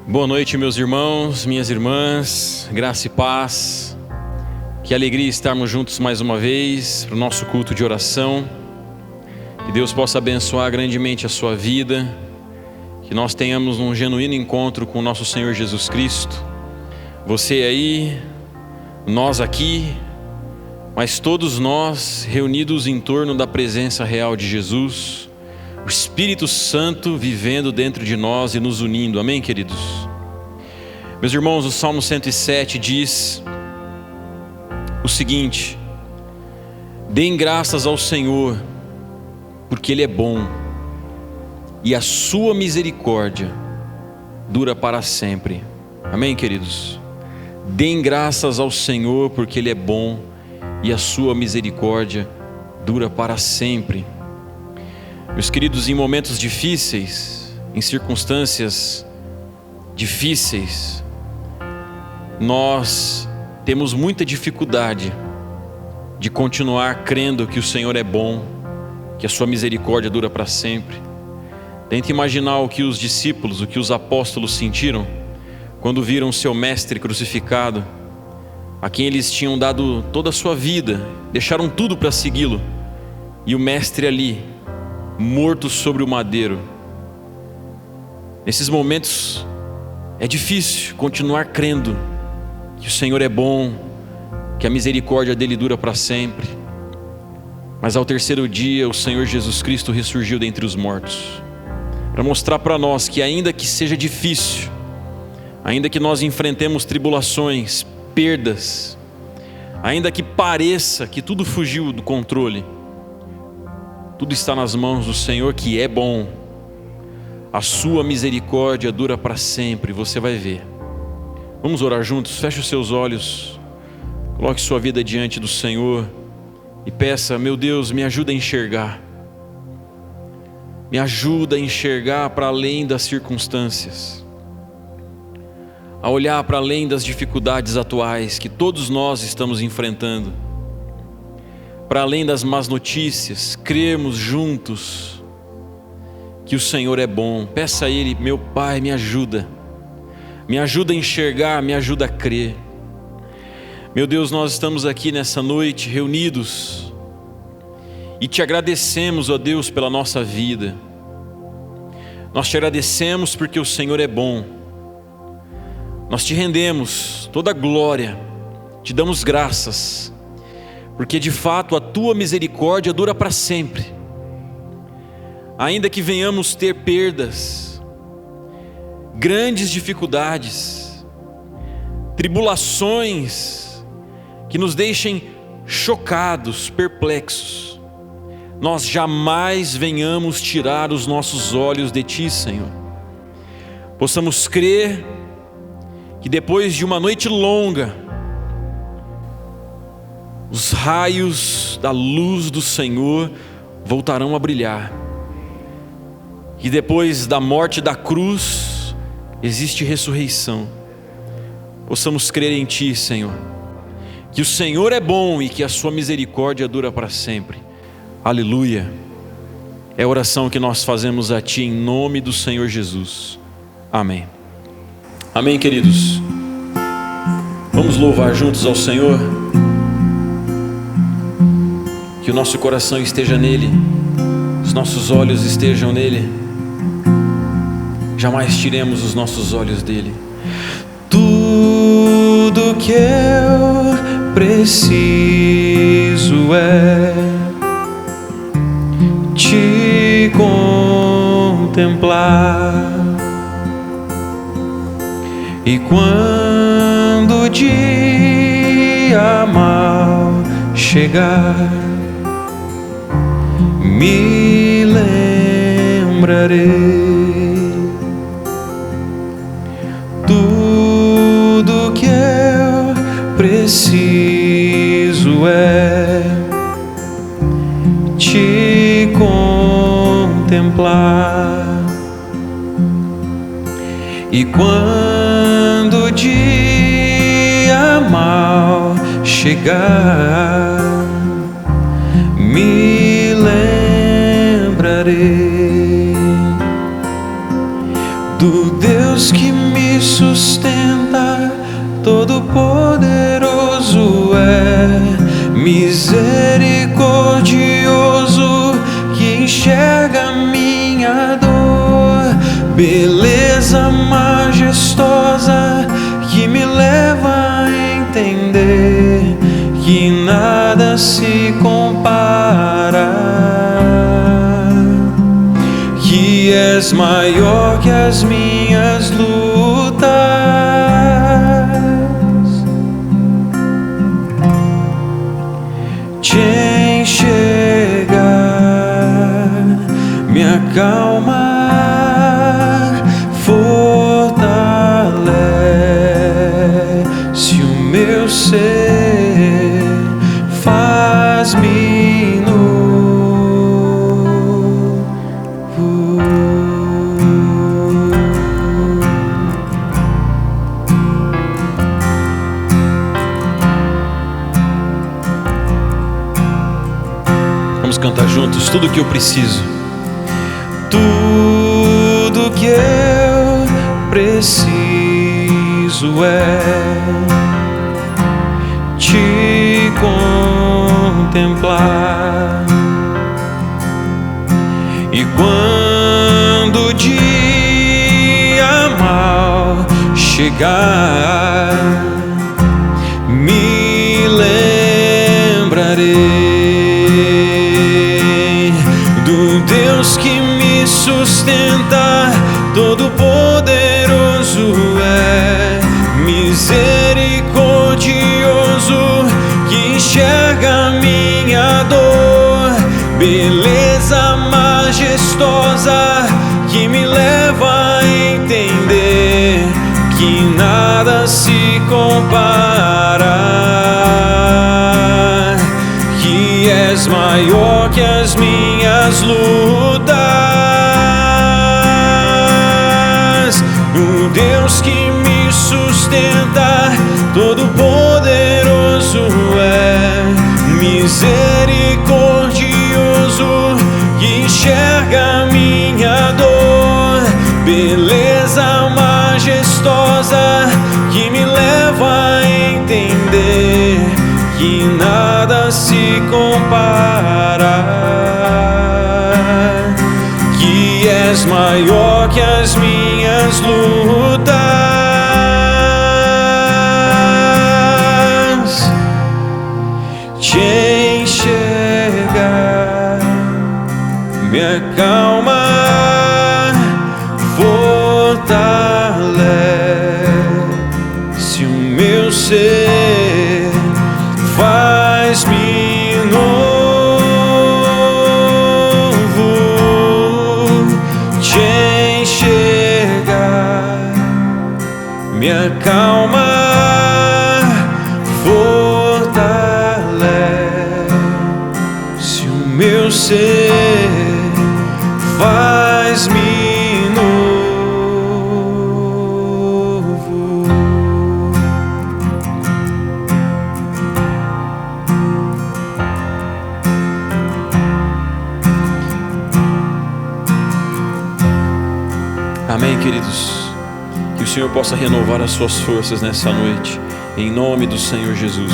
Boa noite, meus irmãos, minhas irmãs, graça e paz. Que alegria estarmos juntos mais uma vez para o nosso culto de oração. Que Deus possa abençoar grandemente a sua vida. Que nós tenhamos um genuíno encontro com o nosso Senhor Jesus Cristo. Você aí, nós aqui, mas todos nós reunidos em torno da presença real de Jesus. O Espírito Santo vivendo dentro de nós e nos unindo, amém, queridos? Meus irmãos, o Salmo 107 diz o seguinte: deem graças ao Senhor, porque Ele é bom, e a sua misericórdia dura para sempre, amém, queridos? Deem graças ao Senhor, porque Ele é bom, e a sua misericórdia dura para sempre. Meus queridos, em momentos difíceis, em circunstâncias difíceis, nós temos muita dificuldade de continuar crendo que o Senhor é bom, que a sua misericórdia dura para sempre. Tente imaginar o que os discípulos, o que os apóstolos sentiram quando viram seu mestre crucificado, a quem eles tinham dado toda a sua vida, deixaram tudo para segui-lo, e o mestre ali, morto sobre o madeiro. Nesses momentos é difícil continuar crendo que o Senhor é bom, que a misericórdia dele dura para sempre. Mas ao terceiro dia o Senhor Jesus Cristo ressurgiu dentre os mortos, para mostrar para nós que ainda que seja difícil, ainda que nós enfrentemos tribulações, perdas, ainda que pareça que tudo fugiu do controle, tudo está nas mãos do Senhor, que é bom. A sua misericórdia dura para sempre, você vai ver. Vamos orar juntos? Feche os seus olhos, coloque sua vida diante do Senhor e peça: meu Deus, me ajuda a enxergar. Me ajuda a enxergar para além das circunstâncias, a olhar para além das dificuldades atuais que todos nós estamos enfrentando, para além das más notícias, crermos juntos que o Senhor é bom. Peça a Ele: meu Pai, me ajuda a enxergar, me ajuda a crer. Meu Deus, nós estamos aqui nessa noite reunidos e te agradecemos, ó Deus, pela nossa vida. Nós te agradecemos porque o Senhor é bom. Nós te rendemos toda a glória, te damos graças, porque de fato a tua misericórdia dura para sempre. Ainda que venhamos ter perdas, grandes dificuldades, tribulações que nos deixem chocados, perplexos, nós jamais venhamos tirar os nossos olhos de ti, Senhor. Possamos crer que depois de uma noite longa, os raios da luz do Senhor voltarão a brilhar. E depois da morte da cruz, existe ressurreição. Possamos crer em Ti, Senhor, que o Senhor é bom e que a sua misericórdia dura para sempre. Aleluia. É a oração que nós fazemos a Ti em nome do Senhor Jesus. Amém. Amém, queridos. Vamos louvar juntos ao Senhor. Que o nosso coração esteja nele, os nossos olhos estejam nele. Jamais tiremos os nossos olhos dele. Tudo que eu preciso é te contemplar. E quando o dia mal chegar, me lembrarei. Tudo que eu preciso é te contemplar. E quando o dia mal chegar, me lembrarei do Deus que me Todo-Poderoso é misericordioso, que enxerga minha dor, beleza majestosa que me leva a entender que nada se compara, que és maior que as minhas lutas. Te enxergar me acalma, fortalece o meu ser, faz-me novo. Vamos cantar juntos. Tudo que eu preciso, tudo que eu preciso é te contemplar. E quando o dia mal chegar, me lembrarei do Deus que me sustenta. Todo-Poderoso é misericordioso, que enxerga minha dor, beleza majestosa que me leva a entender que nada se compara, que és maior que as minhas lutas. O Deus que me sustenta, Todo-Poderoso é misericordioso, que enxerga minha dor, beleza majestosa que me leva a entender que nada se compara, que és maior que as minhas lutas. Te enxergar me acalma, fortalece o meu ser, faz-me novo. Te enxergar me acalma, fortalece o meu ser, faz-me novo. Amém, queridos. Que o Senhor possa renovar as suas forças nessa noite, em nome do Senhor Jesus.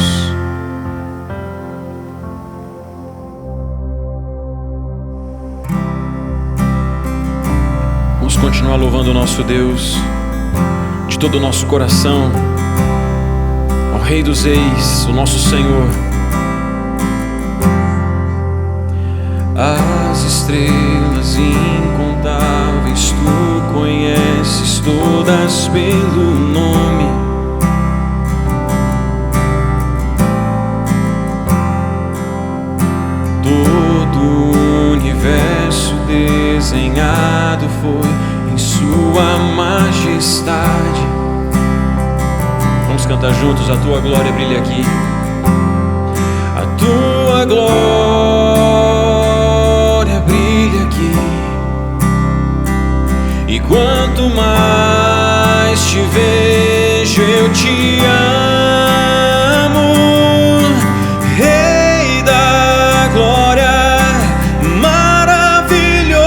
Vamos continuar louvando o nosso Deus de todo o nosso coração, ao Rei dos Reis, o nosso Senhor. As estrelas incontáveis tu conheces todas pelo nome. Todo o universo desenhado foi em sua majestade. Vamos cantar juntos. A tua glória brilha aqui, a tua glória brilha aqui. E quanto mais te vejo, eu te amo, Rei da glória, maravilhoso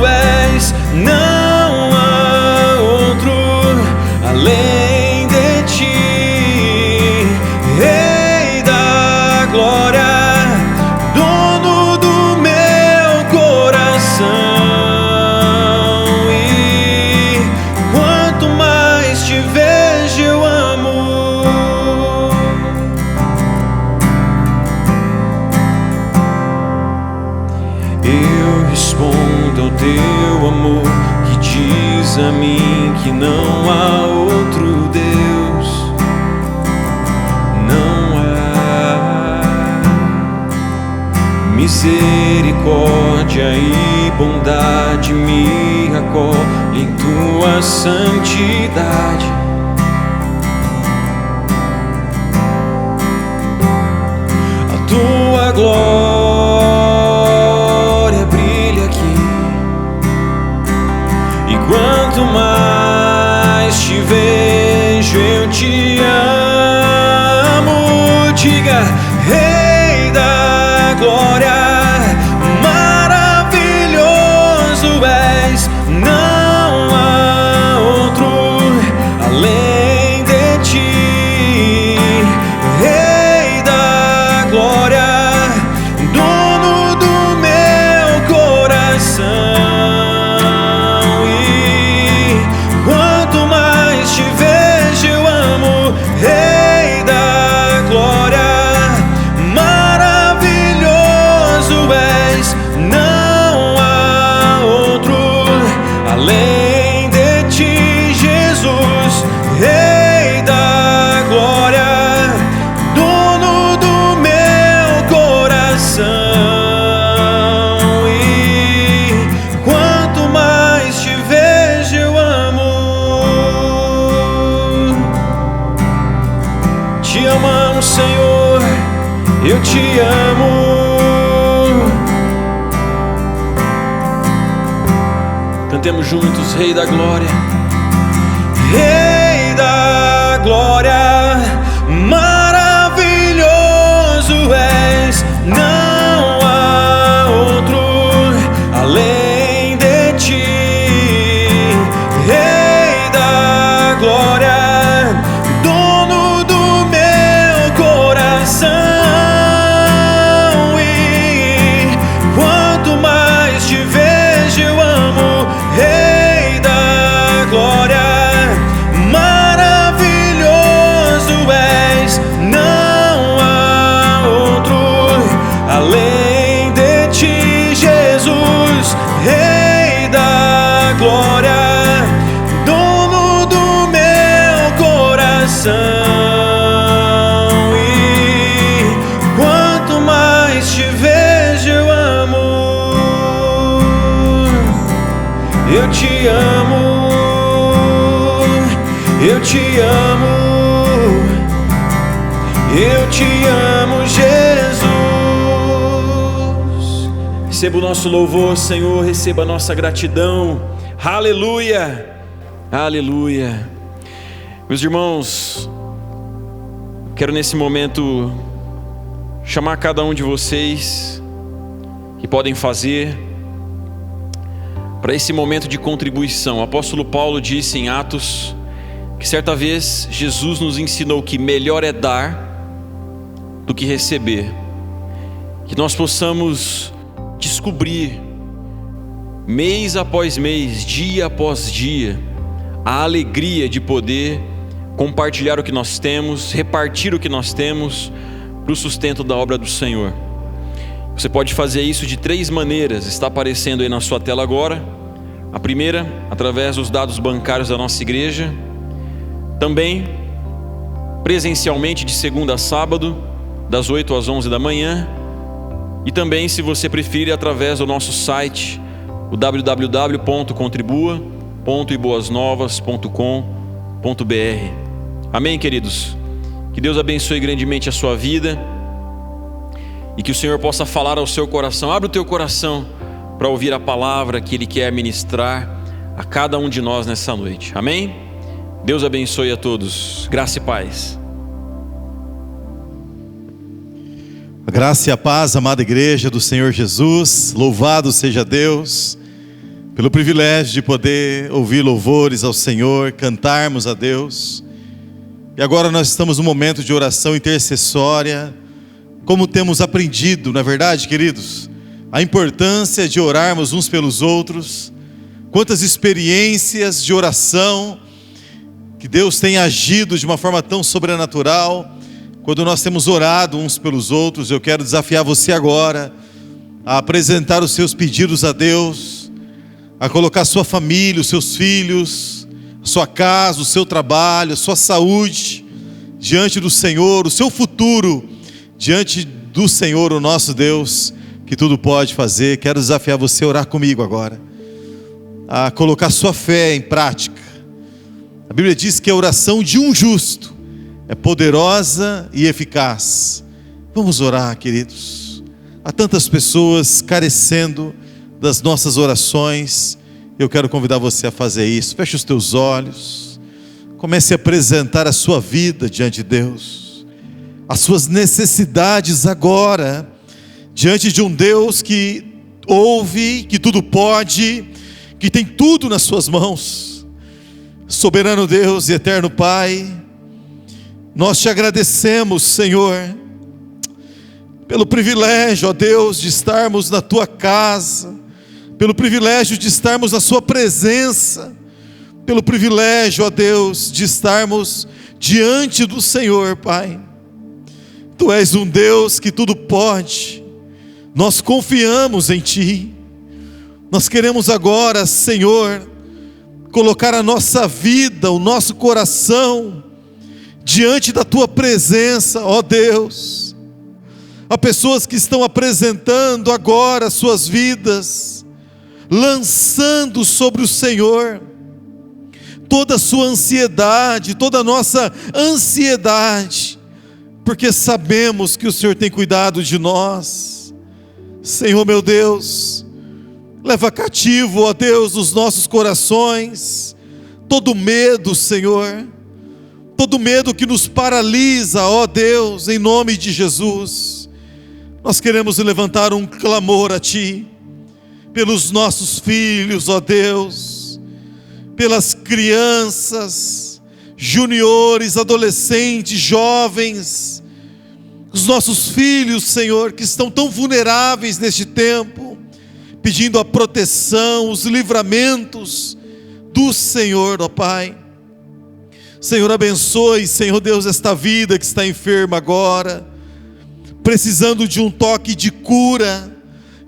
és, não há outro além de ti. a mim que não há outro Deus, não há. Misericórdia e bondade me acolhem em tua santidade. A tua glória brilha aqui, e quanto mais te vejo eu te amo. Diga: Rei da glória, maravilhoso és, não há outro além de ti. Rei da glória, dono do meu coração, e quanto mais te vejo eu amo. Rei da glória, maravilhoso és, não há outro além de ti, Jesus. Rei da glória, dono do meu coração, e quanto mais te vejo eu amo. Te amamos, Senhor, eu te amo. Cantemos juntos: Rei da glória, Rei da glória, maravilhoso és, não há outro além de ti. Rei da glória, dono do meu coração, e quanto mais te vejo eu amo. Rei da glória, maravilhoso és, não há outro além de ti, Jesus. Rei da glória, dono do meu coração, e quanto mais te vejo eu amo. Eu te amo, eu te amo, eu te amo, Jesus. Receba o nosso louvor, Senhor, receba a nossa gratidão. Aleluia, aleluia. Meus irmãos, quero nesse momento chamar cada um de vocês que podem fazer para esse momento de contribuição. O apóstolo Paulo disse em Atos que certa vez Jesus nos ensinou que melhor é dar do que receber. Que nós possamos descobrir, mês após mês, dia após dia, a alegria de poder compartilhar o que nós temos, repartir o que nós temos para o sustento da obra do Senhor. Você pode fazer isso de 3 maneiras, está aparecendo aí na sua tela agora. A primeira, através dos dados bancários da nossa igreja. Também, presencialmente de segunda a sábado, das 8 às 11 da manhã. E também, se você preferir, através do nosso site, o www.contribua.iboasnovas.com.br. Amém, queridos? Que Deus abençoe grandemente a sua vida e que o Senhor possa falar ao seu coração. Abre o teu coração para ouvir a palavra que Ele quer ministrar a cada um de nós nessa noite. Amém? Deus abençoe a todos. Graça e paz. A graça e a paz, amada igreja do Senhor Jesus. Louvado seja Deus pelo privilégio de poder ouvir louvores ao Senhor, cantarmos a Deus. E agora nós estamos num momento de oração intercessória. Como temos aprendido, na verdade, queridos, a importância de orarmos uns pelos outros. Quantas experiências de oração que Deus tem agido de uma forma tão sobrenatural quando nós temos orado uns pelos outros. Eu quero desafiar você agora a apresentar os seus pedidos a Deus, a colocar a sua família, os seus filhos, a sua casa, o seu trabalho, a sua saúde diante do Senhor, o seu futuro diante do Senhor, o nosso Deus, que tudo pode fazer. Quero desafiar você a orar comigo agora, a colocar sua fé em prática. A Bíblia diz que a oração de um justo é poderosa e eficaz. Vamos orar, queridos. Há tantas pessoas carecendo das nossas orações. Eu quero convidar você a fazer isso. Feche os teus olhos. Comece a apresentar a sua vida diante de Deus, as suas necessidades agora, diante de um Deus que ouve, que tudo pode, que tem tudo nas suas mãos. Soberano Deus e eterno Pai, nós te agradecemos, Senhor, pelo privilégio, ó Deus, de estarmos na tua casa, pelo privilégio de estarmos na sua presença, pelo privilégio, ó Deus, de estarmos diante do Senhor, Pai. Tu és um Deus que tudo pode, nós confiamos em Ti. Nós queremos agora, Senhor, colocar a nossa vida, o nosso coração diante da Tua presença, ó Deus. Há pessoas que estão apresentando agora suas vidas, lançando sobre o Senhor toda a sua ansiedade, toda a nossa ansiedade, porque sabemos que o Senhor tem cuidado de nós. Senhor meu Deus, leva cativo, ó Deus, os nossos corações, todo medo, Senhor, todo medo que nos paralisa, ó Deus, em nome de Jesus. Nós queremos levantar um clamor a Ti, pelos nossos filhos, ó Deus, pelas crianças, juniores, adolescentes, jovens, os nossos filhos, Senhor, que estão tão vulneráveis neste tempo, pedindo a proteção, os livramentos do Senhor, ó Pai. Senhor, abençoe, Senhor Deus, esta vida que está enferma agora, precisando de um toque de cura,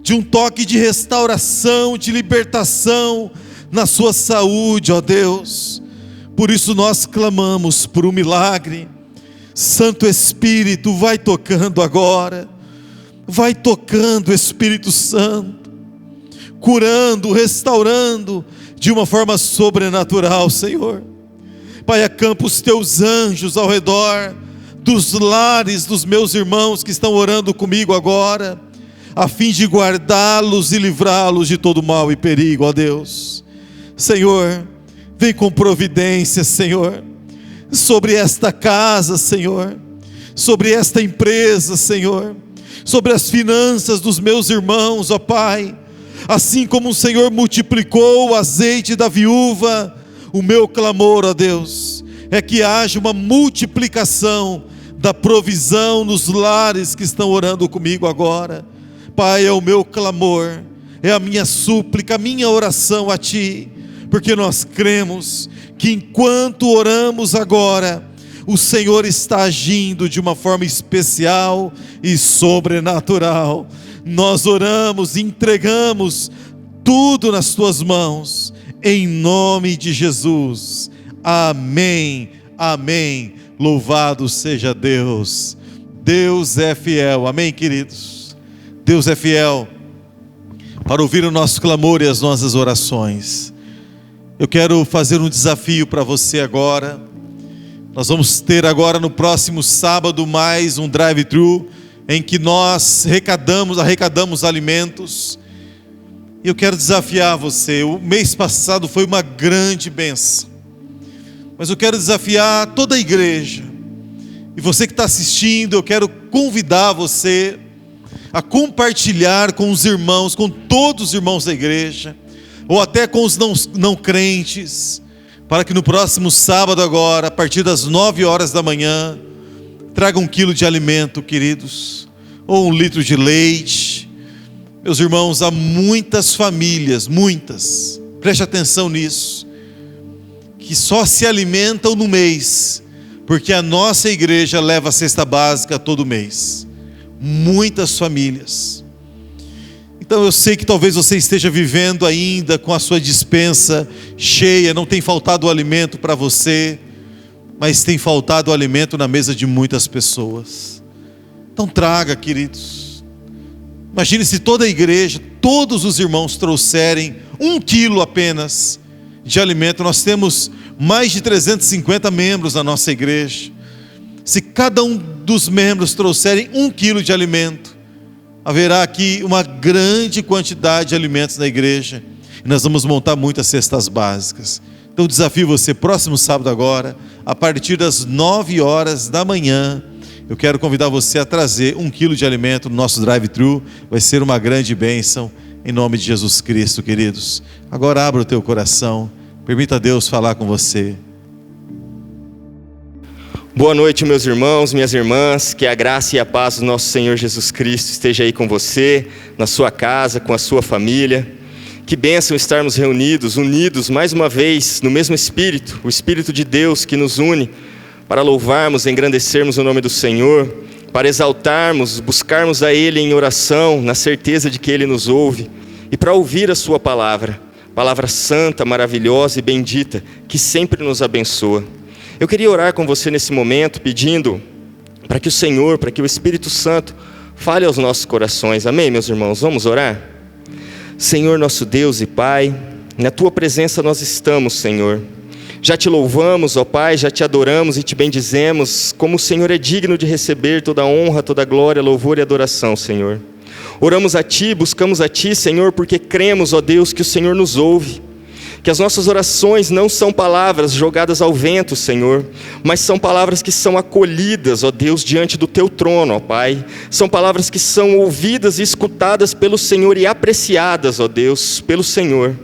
de um toque de restauração, de libertação na sua saúde, ó Deus. Por isso nós clamamos por um milagre. Santo Espírito, vai tocando agora, vai tocando, Espírito Santo, curando, restaurando de uma forma sobrenatural, Senhor. Pai, acampa os teus anjos ao redor dos lares dos meus irmãos que estão orando comigo agora, a fim de guardá-los e livrá-los de todo mal e perigo, ó Deus. Senhor, vem com providência, Senhor, sobre esta casa, Senhor, sobre esta empresa, Senhor, sobre as finanças dos meus irmãos, ó Pai. Assim como o Senhor multiplicou o azeite da viúva, o meu clamor, ó Deus, é que haja uma multiplicação da provisão nos lares que estão orando comigo agora. Pai, é o meu clamor, é a minha súplica, a minha oração a Ti, porque nós cremos que enquanto oramos agora, o Senhor está agindo de uma forma especial e sobrenatural. Nós oramos, entregamos tudo nas Tuas mãos, em nome de Jesus. Amém, amém. Louvado seja Deus. Deus é fiel. Amém, queridos? Deus é fiel para ouvir o nosso clamor e as nossas orações. Eu quero fazer um desafio para você agora. Nós vamos ter agora no próximo sábado mais um drive-thru em que nós arrecadamos alimentos. E eu quero desafiar você. O mês passado foi uma grande bênção, mas eu quero desafiar toda a igreja. E você que está assistindo, eu quero convidar você a compartilhar com os irmãos, com todos os irmãos da igreja, ou até com os não crentes, para que no próximo sábado agora, a partir das 9 horas da manhã, traga 1 quilo de alimento, queridos, ou 1 litro de leite. Meus irmãos, há muitas famílias, muitas, preste atenção nisso, que só se alimentam no mês, porque a nossa igreja leva a cesta básica todo mês. Muitas famílias. Então eu sei que talvez você esteja vivendo ainda com a sua despensa cheia, não tem faltado alimento para você, mas tem faltado alimento na mesa de muitas pessoas. Então traga, queridos. Imagine se toda a igreja, todos os irmãos trouxerem 1 quilo apenas de alimento. Nós temos mais de 350 membros na nossa igreja. Se cada um dos membros trouxerem 1 quilo de alimento, haverá aqui uma grande quantidade de alimentos na igreja. E nós vamos montar muitas cestas básicas. Então desafio você, próximo sábado agora, a partir das 9 horas da manhã, eu quero convidar você a trazer 1 quilo de alimento no nosso drive-thru. Vai ser uma grande bênção, em nome de Jesus Cristo, queridos. Agora abra o teu coração, permita Deus falar com você. Boa noite, meus irmãos, minhas irmãs, que a graça e a paz do nosso Senhor Jesus Cristo esteja aí com você, na sua casa, com a sua família. Que bênção estarmos reunidos, unidos mais uma vez no mesmo Espírito, o Espírito de Deus que nos une para louvarmos, engrandecermos o nome do Senhor, para exaltarmos, buscarmos a Ele em oração, na certeza de que Ele nos ouve, e para ouvir a Sua palavra, palavra santa, maravilhosa e bendita, que sempre nos abençoa. Eu queria orar com você nesse momento, pedindo para que o Senhor, para que o Espírito Santo fale aos nossos corações. Amém, meus irmãos? Vamos orar? Senhor nosso Deus e Pai, na Tua presença nós estamos, Senhor. Já Te louvamos, ó Pai, já Te adoramos e Te bendizemos, como o Senhor é digno de receber toda a honra, toda a glória, louvor e adoração, Senhor. Oramos a Ti, buscamos a Ti, Senhor, porque cremos, ó Deus, que o Senhor nos ouve. Que as nossas orações não são palavras jogadas ao vento, Senhor, mas são palavras que são acolhidas, ó Deus, diante do Teu trono, ó Pai. São palavras que são ouvidas e escutadas pelo Senhor e apreciadas, ó Deus, pelo Senhor.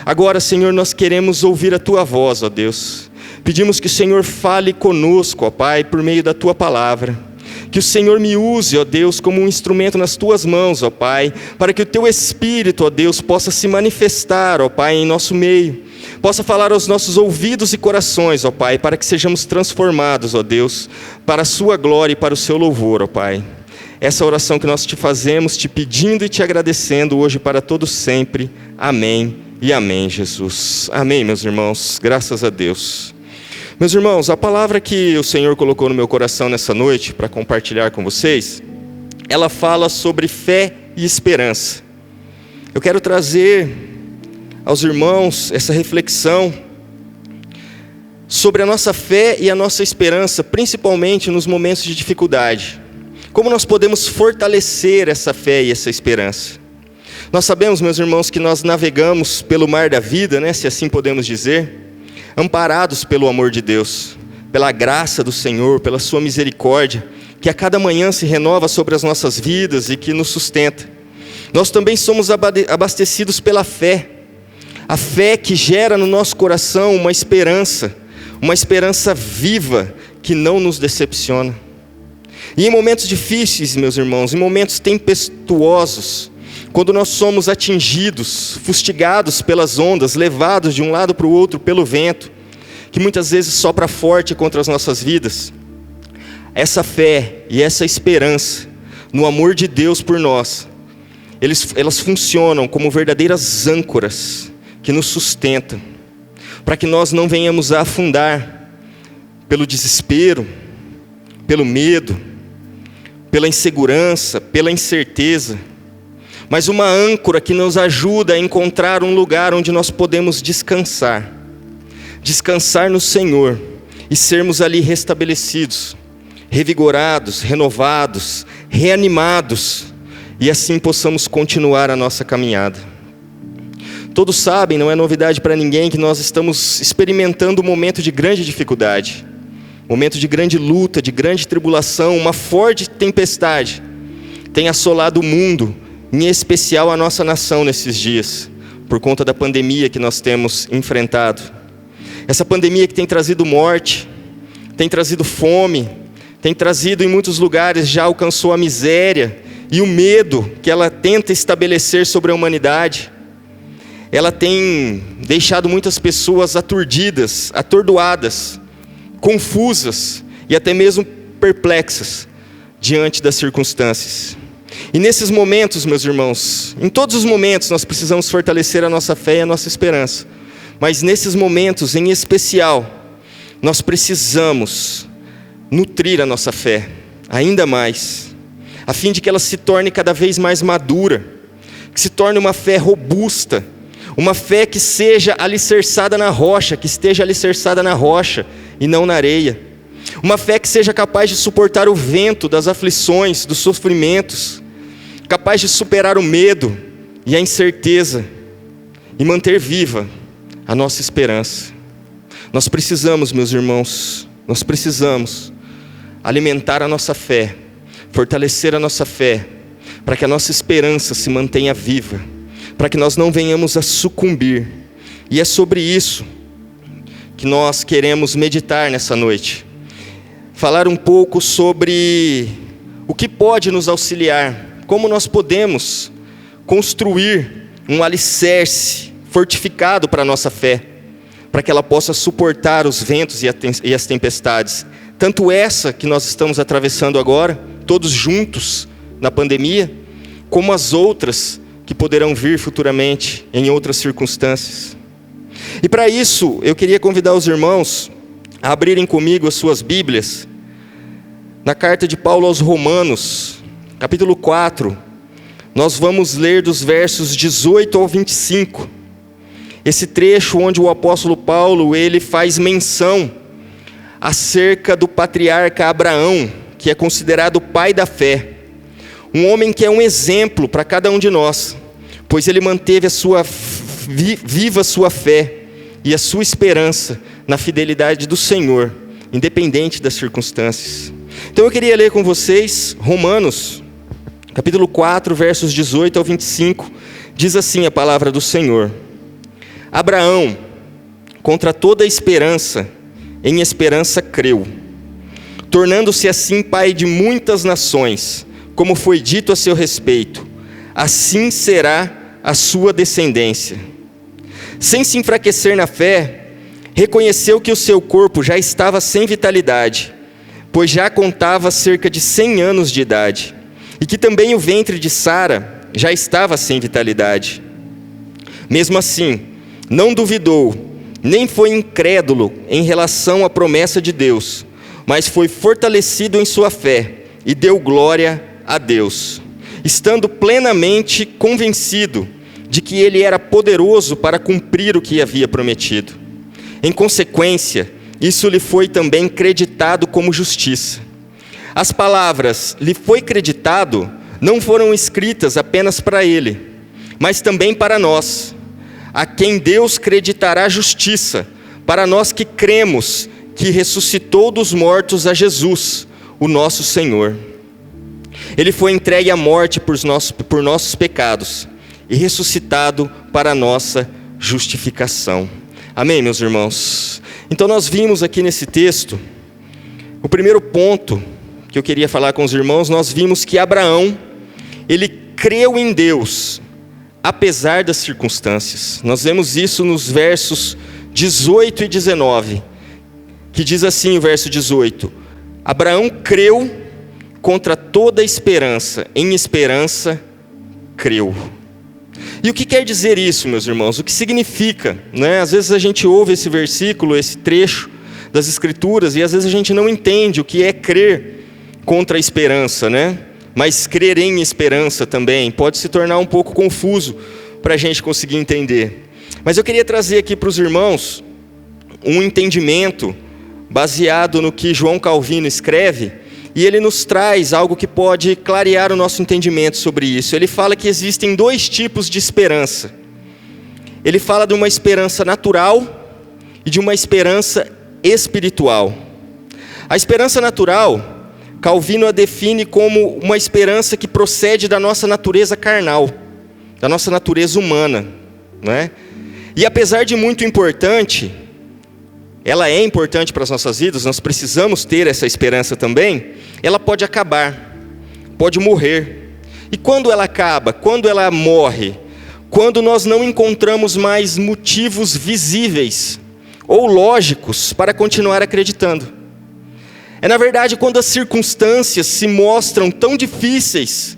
Agora, Senhor, nós queremos ouvir a Tua voz, ó Deus. Pedimos que o Senhor fale conosco, ó Pai, por meio da Tua palavra. Que o Senhor me use, ó Deus, como um instrumento nas Tuas mãos, ó Pai, para que o Teu Espírito, ó Deus, possa se manifestar, ó Pai, em nosso meio, possa falar aos nossos ouvidos e corações, ó Pai, para que sejamos transformados, ó Deus, para a Sua glória e para o Seu louvor, ó Pai. Essa oração que nós Te fazemos, Te pedindo e Te agradecendo hoje para todos sempre. Amém e amém, Jesus. Amém, meus irmãos, graças a Deus. Meus irmãos, a palavra que o Senhor colocou no meu coração nessa noite para compartilhar com vocês, ela fala sobre fé e esperança. Eu quero trazer aos irmãos essa reflexão sobre a nossa fé e a nossa esperança, principalmente nos momentos de dificuldade. Como nós podemos fortalecer essa fé e essa esperança? Nós sabemos, meus irmãos, que nós navegamos pelo mar da vida, né, se assim podemos dizer, amparados pelo amor de Deus, pela graça do Senhor, pela Sua misericórdia, que a cada manhã se renova sobre as nossas vidas e que nos sustenta. Nós também somos abastecidos pela fé, a fé que gera no nosso coração uma esperança viva, que não nos decepciona. E em momentos difíceis, meus irmãos, em momentos tempestuosos, quando nós somos atingidos, fustigados pelas ondas, levados de um lado para o outro pelo vento, que muitas vezes sopra forte contra as nossas vidas, essa fé e essa esperança no amor de Deus por nós, elas funcionam como verdadeiras âncoras que nos sustentam, para que nós não venhamos a afundar pelo desespero, pelo medo, pela insegurança, pela incerteza, mas uma âncora que nos ajuda a encontrar um lugar onde nós podemos descansar no Senhor e sermos ali restabelecidos, revigorados, renovados, reanimados, e assim possamos continuar a nossa caminhada. Todos sabem, não é novidade para ninguém, que nós estamos experimentando um momento de grande dificuldade, momento de grande luta, de grande tribulação. Uma forte tempestade tem assolado o mundo, em especial a nossa nação nesses dias, por conta da pandemia que nós temos enfrentado. Essa pandemia que tem trazido morte, tem trazido fome, tem trazido, em muitos lugares já alcançou a miséria e o medo que ela tenta estabelecer sobre a humanidade. Ela tem deixado muitas pessoas aturdidas, atordoadas, confusas e até mesmo perplexas diante das circunstâncias. E nesses momentos, meus irmãos, em todos os momentos nós precisamos fortalecer a nossa fé e a nossa esperança. Mas nesses momentos em especial, nós precisamos nutrir a nossa fé ainda mais, a fim de que ela se torne cada vez mais madura, que se torne uma fé robusta, uma fé que seja alicerçada na rocha, que esteja alicerçada na rocha e não na areia. Uma fé que seja capaz de suportar o vento das aflições, dos sofrimentos, capaz de superar o medo e a incerteza e manter viva a nossa esperança. Nós precisamos, meus irmãos, nós precisamos alimentar a nossa fé, fortalecer a nossa fé, para que a nossa esperança se mantenha viva, para que nós não venhamos a sucumbir. E é sobre isso que nós queremos meditar nessa noite. Falar um pouco sobre o que pode nos auxiliar, como nós podemos construir um alicerce fortificado para a nossa fé, para que ela possa suportar os ventos e as tempestades. Tanto essa que nós estamos atravessando agora, todos juntos na pandemia, como as outras que poderão vir futuramente em outras circunstâncias. E para isso, eu queria convidar os irmãos a abrirem comigo as suas Bíblias, na carta de Paulo aos Romanos, capítulo 4, nós vamos ler dos versos 18 ao 25, esse trecho onde o apóstolo Paulo, ele faz menção acerca do patriarca Abraão, que é considerado o pai da fé, um homem que é um exemplo para cada um de nós, pois ele manteve viva a sua fé e a sua esperança na fidelidade do Senhor, independente das circunstâncias. Então eu queria ler com vocês Romanos, capítulo 4, versos 18 ao 25, diz assim a palavra do Senhor: Abraão, contra toda esperança, em esperança creu, tornando-se assim pai de muitas nações, como foi dito a seu respeito, assim será a sua descendência. Sem se enfraquecer na fé, reconheceu que o seu corpo já estava sem vitalidade, pois já contava cerca de 100 anos de idade, e que também o ventre de Sara já estava sem vitalidade. Mesmo assim, não duvidou, nem foi incrédulo em relação à promessa de Deus, mas foi fortalecido em sua fé e deu glória a Deus, estando plenamente convencido de que ele era poderoso para cumprir o que havia prometido. Em consequência, isso lhe foi também creditado como justiça. As palavras "lhe foi creditado" não foram escritas apenas para ele, mas também para nós, a quem Deus creditará justiça, para nós que cremos que ressuscitou dos mortos a Jesus, o nosso Senhor. Ele foi entregue à morte por nossos pecados e ressuscitado para a nossa justificação. Amém, meus irmãos? Então nós vimos aqui nesse texto, o primeiro ponto que eu queria falar com os irmãos, nós vimos que Abraão, ele creu em Deus, apesar das circunstâncias. Nós vemos isso nos versos 18 e 19, que diz assim o verso 18: Abraão creu contra toda esperança, em esperança creu. E o que quer dizer isso, meus irmãos? O que significa, né? Às vezes a gente ouve esse versículo, esse trecho das Escrituras, e às vezes a gente não entende o que é crer contra a esperança, né? Mas crer em esperança também pode se tornar um pouco confuso para a gente conseguir entender. Mas eu queria trazer aqui para os irmãos um entendimento baseado no que João Calvino escreve, e ele nos traz algo que pode clarear o nosso entendimento sobre isso. Ele fala que existem dois tipos de esperança. Ele fala de uma esperança natural e de uma esperança espiritual. A esperança natural, Calvino a define como uma esperança que procede da nossa natureza carnal, da nossa natureza humana, né? E apesar de muito importante, ela é importante para as nossas vidas, nós precisamos ter essa esperança também, ela pode acabar, pode morrer. E quando ela acaba, quando ela morre, quando nós não encontramos mais motivos visíveis ou lógicos para continuar acreditando. É na verdade quando as circunstâncias se mostram tão difíceis,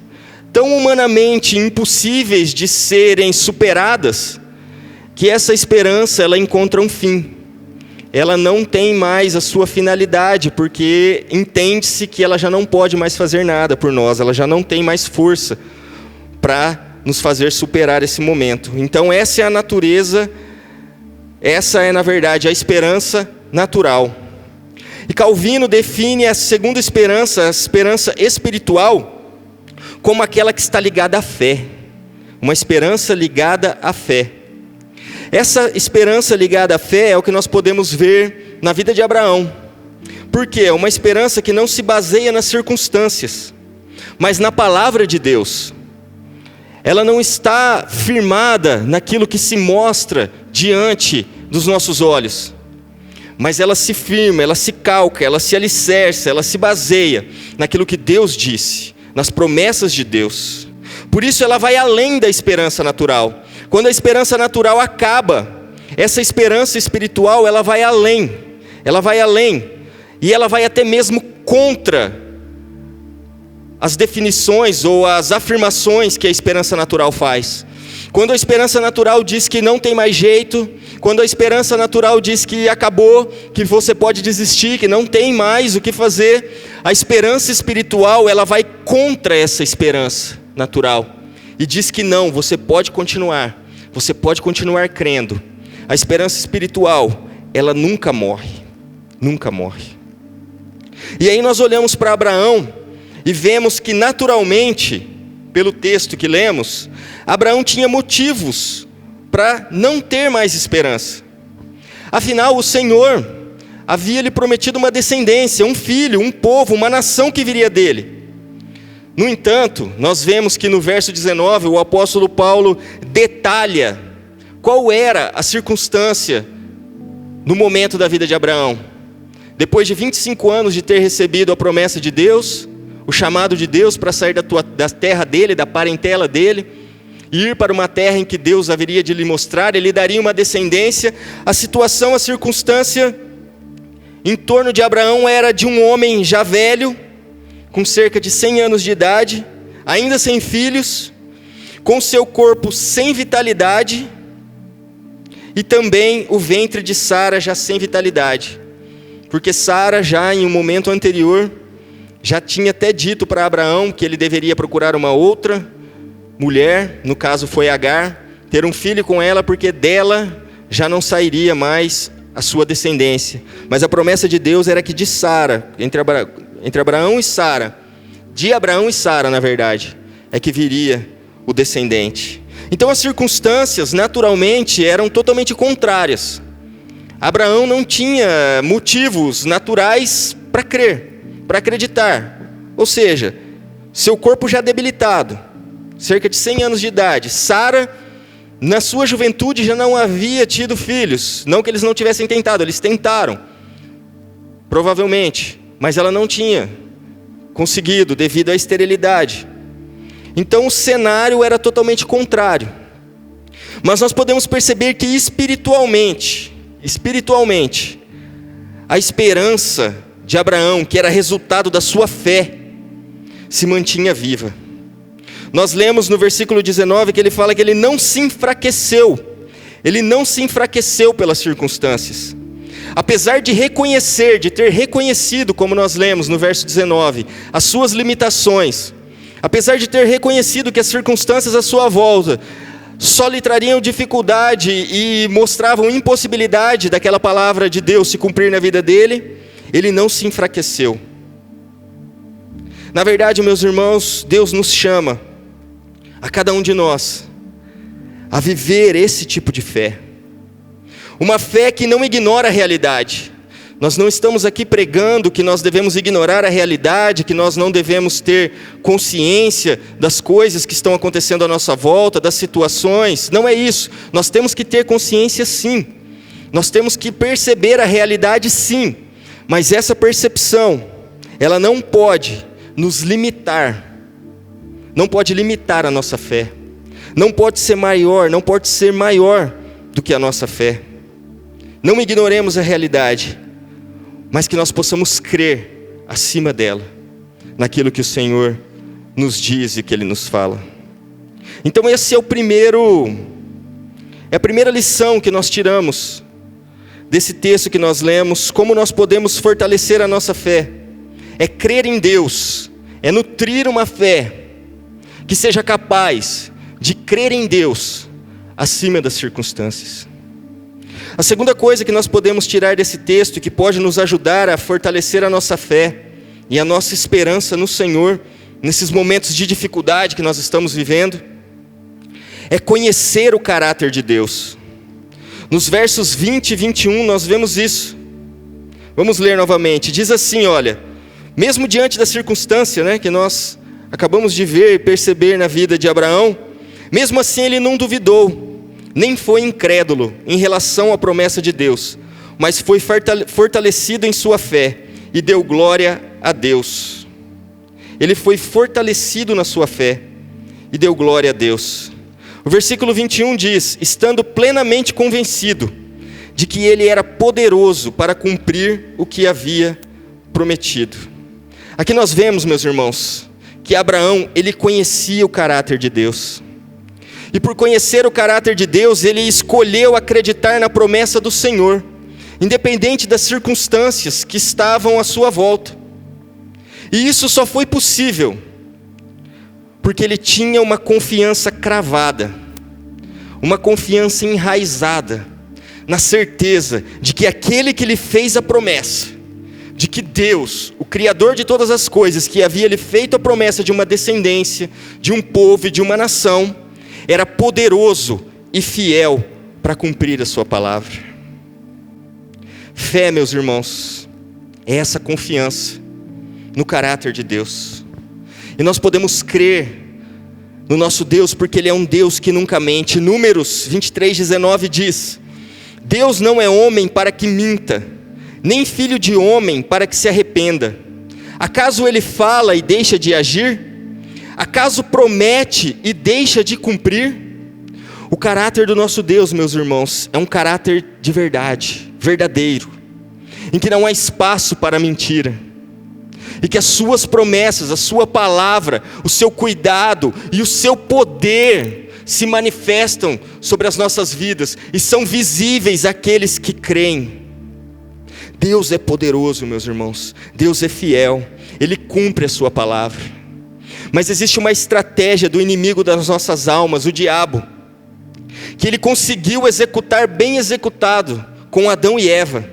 tão humanamente impossíveis de serem superadas, que essa esperança ela encontra um fim. Ela não tem mais a sua finalidade, porque entende-se que ela já não pode mais fazer nada por nós, ela já não tem mais força para nos fazer superar esse momento. Então essa é a natureza, essa é na verdade a esperança natural. E Calvino define a segunda esperança, a esperança espiritual, como aquela que está ligada à fé. Uma esperança ligada à fé. Essa esperança ligada à fé é o que nós podemos ver na vida de Abraão. Por quê? É uma esperança que não se baseia nas circunstâncias, mas na palavra de Deus. Ela não está firmada naquilo que se mostra diante dos nossos olhos, mas ela se firma, ela se calca, ela se alicerça, ela se baseia naquilo que Deus disse, nas promessas de Deus. Por isso ela vai além da esperança natural. Quando a esperança natural acaba, essa esperança espiritual ela vai além, e ela vai até mesmo contra as definições ou as afirmações que a esperança natural faz. Quando a esperança natural diz que não tem mais jeito, quando a esperança natural diz que acabou, que você pode desistir, que não tem mais o que fazer, a esperança espiritual ela vai contra essa esperança natural e diz que não, você pode continuar crendo. A esperança espiritual, ela nunca morre, nunca morre. E aí nós olhamos para Abraão e vemos que naturalmente, pelo texto que lemos, Abraão tinha motivos para não ter mais esperança. Afinal, o Senhor havia lhe prometido uma descendência, um filho, um povo, uma nação que viria dele. No entanto, nós vemos que no verso 19, o apóstolo Paulo detalha qual era a circunstância no momento da vida de Abraão. Depois de 25 anos de ter recebido a promessa de Deus, o chamado de Deus para sair da terra dele, da parentela dele, e ir para uma terra em que Deus haveria de lhe mostrar, ele daria uma descendência. A situação, a circunstância em torno de Abraão era de um homem já velho, com cerca de 100 anos de idade, ainda sem filhos, com seu corpo sem vitalidade, e também o ventre de Sara já sem vitalidade, porque Sara já em um momento anterior, já tinha até dito para Abraão que ele deveria procurar uma outra mulher, no caso foi Agar, ter um filho com ela, porque dela já não sairia mais a sua descendência. Mas a promessa de Deus era que de Sara, entre Abraão e Sara, de Abraão e Sara, na verdade, é que viria o descendente. Então as circunstâncias, naturalmente, eram totalmente contrárias. Abraão não tinha motivos naturais para crer, para acreditar. Ou seja, seu corpo já debilitado, cerca de 100 anos de idade. Sara, na sua juventude, já não havia tido filhos. Não que eles não tivessem tentado, eles tentaram, provavelmente, mas ela não tinha conseguido devido à esterilidade. Então o cenário era totalmente contrário. Mas nós podemos perceber que espiritualmente, a esperança de Abraão, que era resultado da sua fé, se mantinha viva. Nós lemos no versículo 19 que ele fala que ele não se enfraqueceu pelas circunstâncias. Apesar de ter reconhecido, como nós lemos no verso 19, as suas limitações, apesar de ter reconhecido que as circunstâncias à sua volta só lhe trariam dificuldade e mostravam impossibilidade daquela palavra de Deus se cumprir na vida dele, ele não se enfraqueceu. Na verdade, meus irmãos, Deus nos chama, a cada um de nós, a viver esse tipo de fé. Uma fé que não ignora a realidade. Nós não estamos aqui pregando que nós devemos ignorar a realidade, que nós não devemos ter consciência das coisas que estão acontecendo à nossa volta, das situações. Não é isso. Nós temos que ter consciência, sim. Nós temos que perceber a realidade, sim. Mas essa percepção, ela não pode nos limitar. Não pode limitar a nossa fé. Não pode ser maior do que a nossa fé. Não ignoremos a realidade, mas que nós possamos crer acima dela, naquilo que o Senhor nos diz e que Ele nos fala. Então esse é a primeira lição que nós tiramos desse texto que nós lemos. Como nós podemos fortalecer a nossa fé? É crer em Deus, é nutrir uma fé que seja capaz de crer em Deus acima das circunstâncias. A segunda coisa que nós podemos tirar desse texto, que pode nos ajudar a fortalecer a nossa fé e a nossa esperança no Senhor, nesses momentos de dificuldade que nós estamos vivendo, é conhecer o caráter de Deus. Nos versos 20 e 21 nós vemos isso. Vamos ler novamente. Diz assim, olha: mesmo diante da circunstância, que nós acabamos de ver e perceber na vida de Abraão, mesmo assim ele não duvidou, nem foi incrédulo em relação à promessa de Deus, mas foi fortalecido em sua fé e deu glória a Deus. Ele foi fortalecido na sua fé e deu glória a Deus. O versículo 21 diz: estando plenamente convencido de que ele era poderoso para cumprir o que havia prometido. Aqui nós vemos, meus irmãos, que Abraão, ele conhecia o caráter de Deus. E por conhecer o caráter de Deus, ele escolheu acreditar na promessa do Senhor, independente das circunstâncias que estavam à sua volta. E isso só foi possível porque ele tinha uma confiança cravada, uma confiança enraizada, na certeza de que aquele que lhe fez a promessa, de que Deus, o Criador de todas as coisas, que havia lhe feito a promessa de uma descendência, de um povo e de uma nação, era poderoso e fiel para cumprir a sua palavra. Fé, meus irmãos, é essa confiança no caráter de Deus. E nós podemos crer no nosso Deus, porque Ele é um Deus que nunca mente. Números 23:19 diz: Deus não é homem para que minta, nem filho de homem para que se arrependa. Acaso Ele fala e deixa de agir? Acaso promete e deixa de cumprir? O caráter do nosso Deus, meus irmãos, é um caráter de verdade, verdadeiro, em que não há espaço para mentira, e que as suas promessas, a sua palavra, o seu cuidado e o seu poder se manifestam sobre as nossas vidas e são visíveis àqueles que creem. Deus é poderoso, meus irmãos, Deus é fiel, Ele cumpre a sua palavra. Mas existe uma estratégia do inimigo das nossas almas, o diabo, que ele conseguiu executar bem executado com Adão e Eva.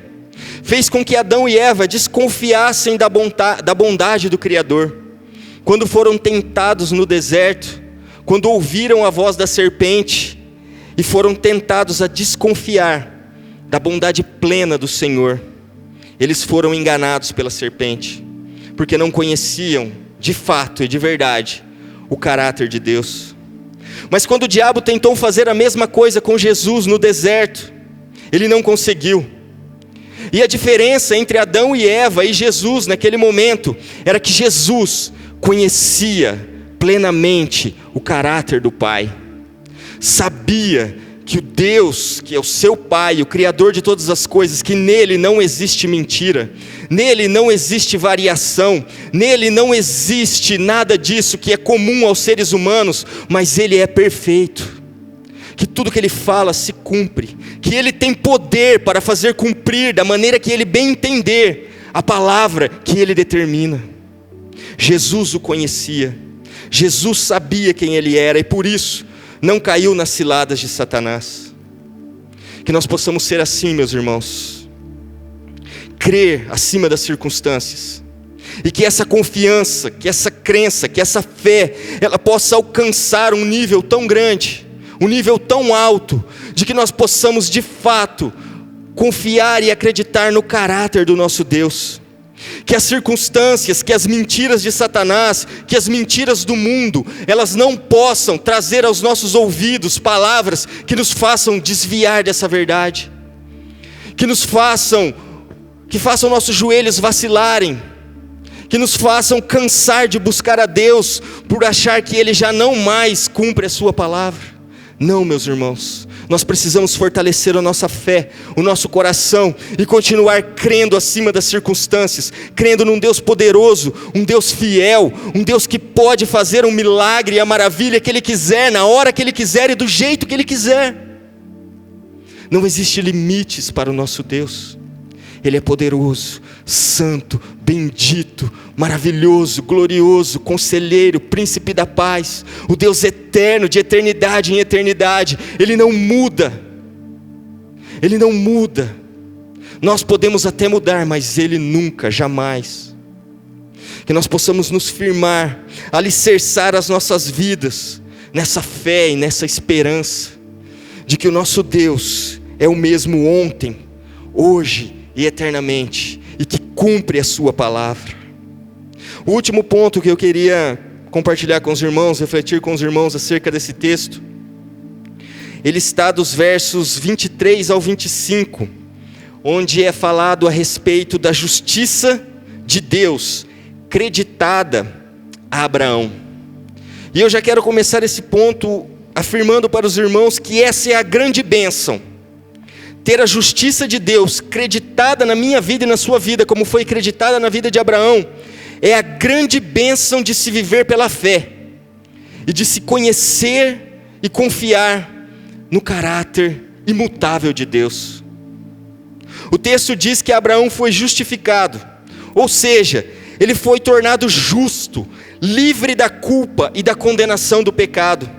Fez com que Adão e Eva desconfiassem da bondade do Criador. Quando foram tentados no deserto, quando ouviram a voz da serpente e foram tentados a desconfiar da bondade plena do Senhor, eles foram enganados pela serpente, porque não conheciam de fato e de verdade o caráter de Deus. Mas quando o diabo tentou fazer a mesma coisa com Jesus no deserto, ele não conseguiu. E a diferença entre Adão e Eva e Jesus naquele momento era que Jesus conhecia plenamente o caráter do Pai, sabia que o Deus, que é o seu Pai, o Criador de todas as coisas, que nele não existe mentira, nele não existe variação, nele não existe nada disso que é comum aos seres humanos, mas ele é perfeito, que tudo que ele fala se cumpre, que ele tem poder para fazer cumprir da maneira que ele bem entender a palavra que ele determina. Jesus o conhecia, Jesus sabia quem ele era e por isso não caiu nas ciladas de Satanás. Que nós possamos ser assim, meus irmãos, crer acima das circunstâncias, e que essa confiança, que essa crença, que essa fé, ela possa alcançar um nível tão grande, um nível tão alto, de que nós possamos de fato confiar e acreditar no caráter do nosso Deus. Que as circunstâncias, que as mentiras de Satanás, que as mentiras do mundo, elas não possam trazer aos nossos ouvidos palavras que nos façam desviar dessa verdade, que façam nossos joelhos vacilarem, que nos façam cansar de buscar a Deus por achar que Ele já não mais cumpre a sua palavra. Não, meus irmãos, Nós precisamos fortalecer a nossa fé, o nosso coração, e continuar crendo acima das circunstâncias, crendo num Deus poderoso, um Deus fiel, um Deus que pode fazer um milagre e a maravilha que Ele quiser, na hora que Ele quiser e do jeito que Ele quiser. Não existe limites para o nosso Deus. Ele é poderoso, santo, bendito, maravilhoso, glorioso, conselheiro, príncipe da paz, o Deus eterno, de eternidade em eternidade. Ele não muda, Ele não muda. Nós podemos até mudar, mas Ele nunca, jamais. Que nós possamos nos firmar, alicerçar as nossas vidas nessa fé e nessa esperança de que o nosso Deus é o mesmo ontem, hoje e eternamente, e que cumpre a sua palavra. O último ponto que eu queria compartilhar com os irmãos, refletir com os irmãos acerca desse texto, ele está dos versos 23 ao 25, onde é falado a respeito da justiça de Deus, creditada a Abraão. E eu já quero começar esse ponto afirmando para os irmãos que essa é a grande bênção. Ter a justiça de Deus creditada na minha vida e na sua vida, como foi creditada na vida de Abraão, é a grande bênção de se viver pela fé, e de se conhecer e confiar no caráter imutável de Deus. O texto diz que Abraão foi justificado, ou seja, ele foi tornado justo, livre da culpa e da condenação do pecado.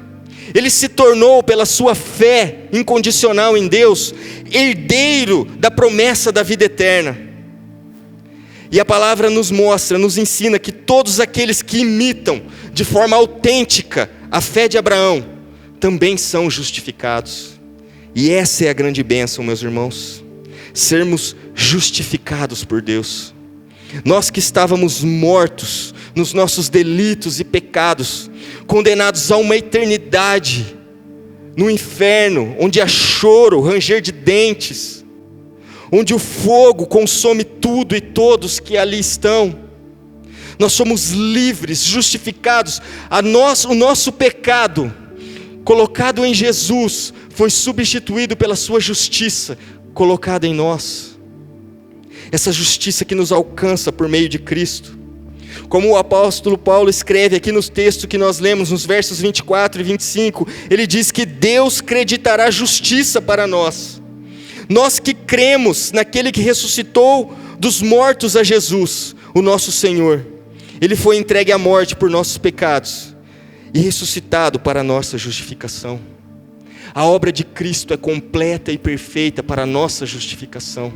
Ele se tornou, pela sua fé incondicional em Deus, herdeiro da promessa da vida eterna. E a palavra nos mostra, nos ensina que todos aqueles que imitam de forma autêntica a fé de Abraão, também são justificados. E essa é a grande bênção, meus irmãos, sermos justificados por Deus. Nós que estávamos mortos nos nossos delitos e pecados, condenados a uma eternidade no inferno, onde há choro, ranger de dentes, onde o fogo consome tudo e todos que ali estão. Nós somos livres, justificados. O nosso pecado, colocado em Jesus, foi substituído pela sua justiça, colocada em nós. Essa justiça que nos alcança por meio de Cristo. Como o apóstolo Paulo escreve aqui nos textos que nós lemos, nos versos 24 e 25, ele diz que Deus creditará justiça para nós. Nós que cremos naquele que ressuscitou dos mortos a Jesus, o nosso Senhor. Ele foi entregue à morte por nossos pecados e ressuscitado para a nossa justificação. A obra de Cristo é completa e perfeita para a nossa justificação.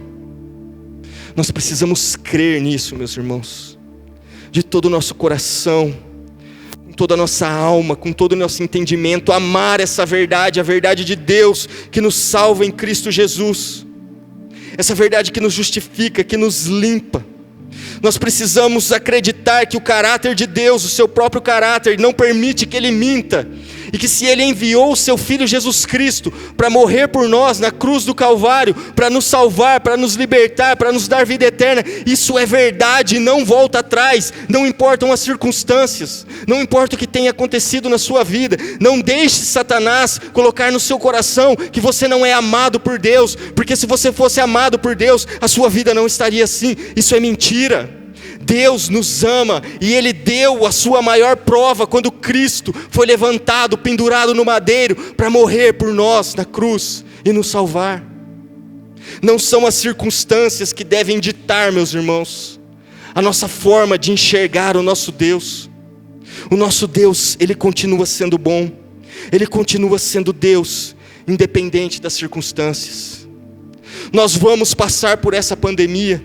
Nós precisamos crer nisso, meus irmãos, de todo o nosso coração, com toda a nossa alma, com todo o nosso entendimento, amar essa verdade, a verdade de Deus que nos salva em Cristo Jesus, essa verdade que nos justifica, que nos limpa. Nós precisamos acreditar que o caráter de Deus, o seu próprio caráter, não permite que Ele minta, e que se Ele enviou o seu Filho Jesus Cristo para morrer por nós na cruz do Calvário, para nos salvar, para nos libertar, para nos dar vida eterna, isso é verdade e não volta atrás. Não importam as circunstâncias, não importa o que tenha acontecido na sua vida. Não deixe Satanás colocar no seu coração que você não é amado por Deus, porque se você fosse amado por Deus, a sua vida não estaria assim. Isso é mentira. Deus nos ama, e Ele deu a sua maior prova quando Cristo foi levantado, pendurado no madeiro, para morrer por nós na cruz e nos salvar. Não são as circunstâncias que devem ditar, meus irmãos, a nossa forma de enxergar o nosso Deus. O nosso Deus, Ele continua sendo bom, Ele continua sendo Deus, independente das circunstâncias. Nós vamos passar por essa pandemia,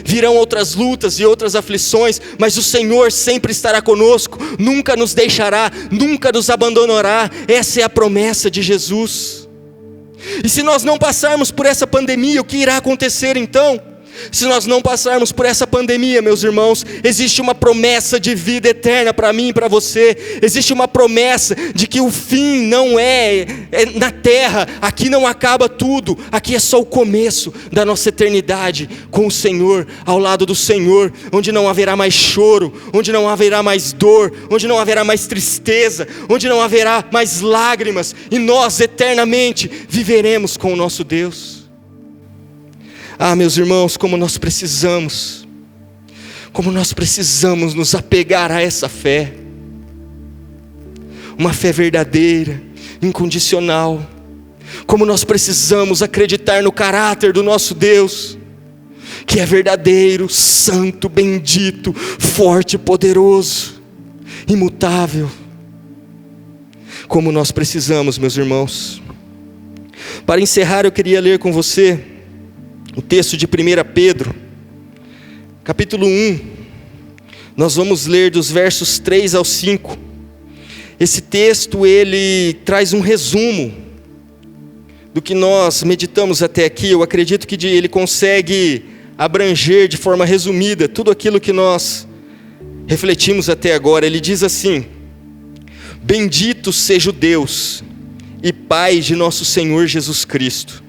virão outras lutas e outras aflições, mas o Senhor sempre estará conosco, nunca nos deixará, nunca nos abandonará. Essa é a promessa de Jesus. E se nós não passarmos por essa pandemia, o que irá acontecer então? se nós não passarmos por essa pandemia, meus irmãos, existe uma promessa de vida eterna para mim e para você. Existe uma promessa de que o fim não é na terra. Aqui não acaba tudo, aqui é só o começo da nossa eternidade com o Senhor, ao lado do Senhor, onde não haverá mais choro, onde não haverá mais dor, onde não haverá mais tristeza, onde não haverá mais lágrimas, e nós eternamente viveremos com o nosso Deus. Ah, meus irmãos, como nós precisamos nos apegar a essa fé, uma fé verdadeira, incondicional. Como nós precisamos acreditar no caráter do nosso Deus, que é verdadeiro, santo, bendito, forte, poderoso, imutável. Como nós precisamos, meus irmãos. Para encerrar, eu queria ler com você o texto de 1 Pedro, capítulo 1, nós vamos ler dos versos 3 ao 5, esse texto ele traz um resumo do que nós meditamos até aqui. Eu acredito que ele consegue abranger de forma resumida tudo aquilo que nós refletimos até agora. Ele diz assim: bendito seja o Deus e Pai de nosso Senhor Jesus Cristo,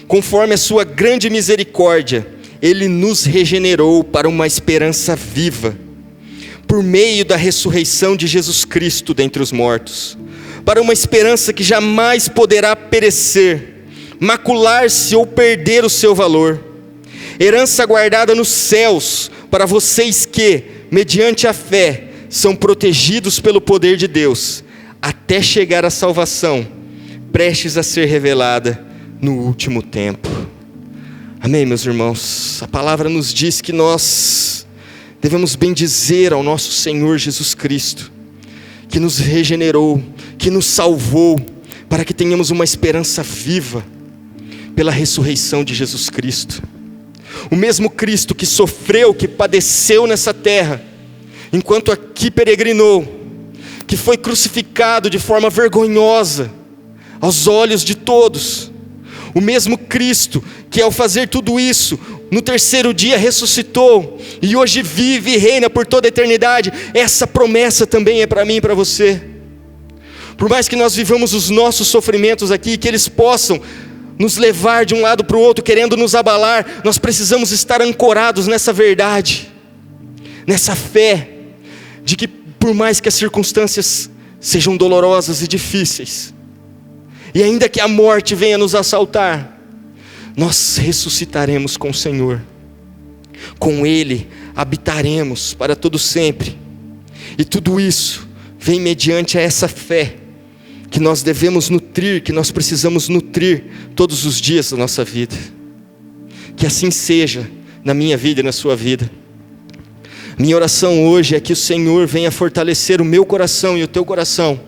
conforme a sua grande misericórdia, Ele nos regenerou para uma esperança viva, por meio da ressurreição de Jesus Cristo dentre os mortos, para uma esperança que jamais poderá perecer, macular-se ou perder o seu valor, herança guardada nos céus, para vocês que, mediante a fé, são protegidos pelo poder de Deus, até chegar à salvação, prestes a ser revelada no último tempo. Amém, meus irmãos? A palavra nos diz que nós devemos bendizer ao nosso Senhor Jesus Cristo, que nos regenerou, que nos salvou, para que tenhamos uma esperança viva, pela ressurreição de Jesus Cristo. O mesmo Cristo que sofreu, que padeceu nessa terra, enquanto aqui peregrinou, que foi crucificado de forma vergonhosa, aos olhos de todos, o mesmo Cristo que ao fazer tudo isso, no terceiro dia ressuscitou, e hoje vive e reina por toda a eternidade. Essa promessa também é para mim e para você. Por mais que nós vivamos os nossos sofrimentos aqui, que eles possam nos levar de um lado para o outro, querendo nos abalar, nós precisamos estar ancorados nessa verdade, nessa fé, de que por mais que as circunstâncias sejam dolorosas e difíceis, e ainda que a morte venha nos assaltar, nós ressuscitaremos com o Senhor, com Ele habitaremos para todo sempre, e tudo isso vem mediante a essa fé, que nós devemos nutrir, que nós precisamos nutrir todos os dias da nossa vida. Que assim seja na minha vida e na sua vida. Minha oração hoje é que o Senhor venha fortalecer o meu coração e o teu coração,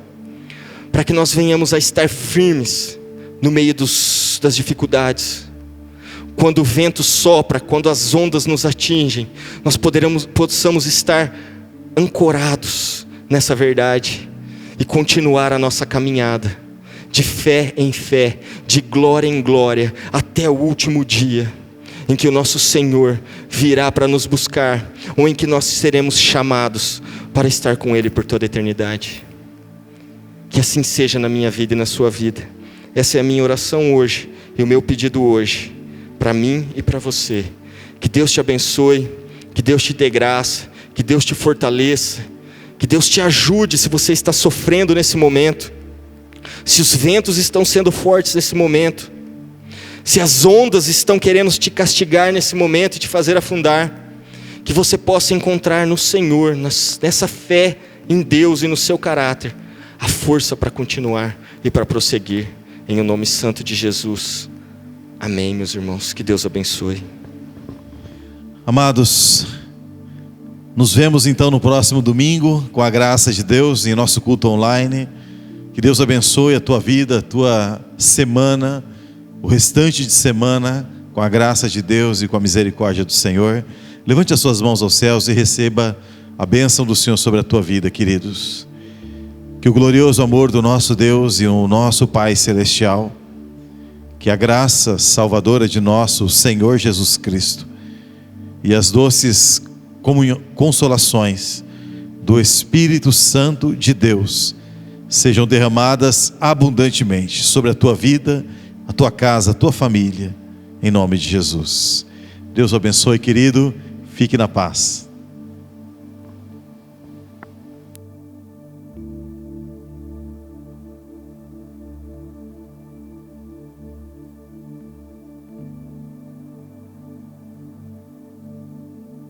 para que nós venhamos a estar firmes no meio das dificuldades. Quando o vento sopra, quando as ondas nos atingem, nós possamos estar ancorados nessa verdade e continuar a nossa caminhada de fé em fé, de glória em glória, até o último dia em que o nosso Senhor virá para nos buscar, ou em que nós seremos chamados para estar com Ele por toda a eternidade. Que assim seja na minha vida e na sua vida. Essa é a minha oração hoje e o meu pedido hoje, para mim e para você. Que Deus te abençoe, que Deus te dê graça, que Deus te fortaleça, que Deus te ajude se você está sofrendo nesse momento, se os ventos estão sendo fortes nesse momento, se as ondas estão querendo te castigar nesse momento e te fazer afundar, que você possa encontrar no Senhor, nessa fé em Deus e no seu caráter, a força para continuar e para prosseguir, em o nome santo de Jesus. Amém, meus irmãos, que Deus abençoe. Amados, nos vemos então no próximo domingo, com a graça de Deus, em nosso culto online. Que Deus abençoe a tua vida, a tua semana, o restante de semana, com a graça de Deus e com a misericórdia do Senhor. Levante as suas mãos aos céus e receba a bênção do Senhor sobre a tua vida, queridos. Que o glorioso amor do nosso Deus e o nosso Pai Celestial, que a graça salvadora de nosso Senhor Jesus Cristo e as doces consolações do Espírito Santo de Deus sejam derramadas abundantemente sobre a tua vida, a tua casa, a tua família, em nome de Jesus. Deus o abençoe, querido. Fique na paz.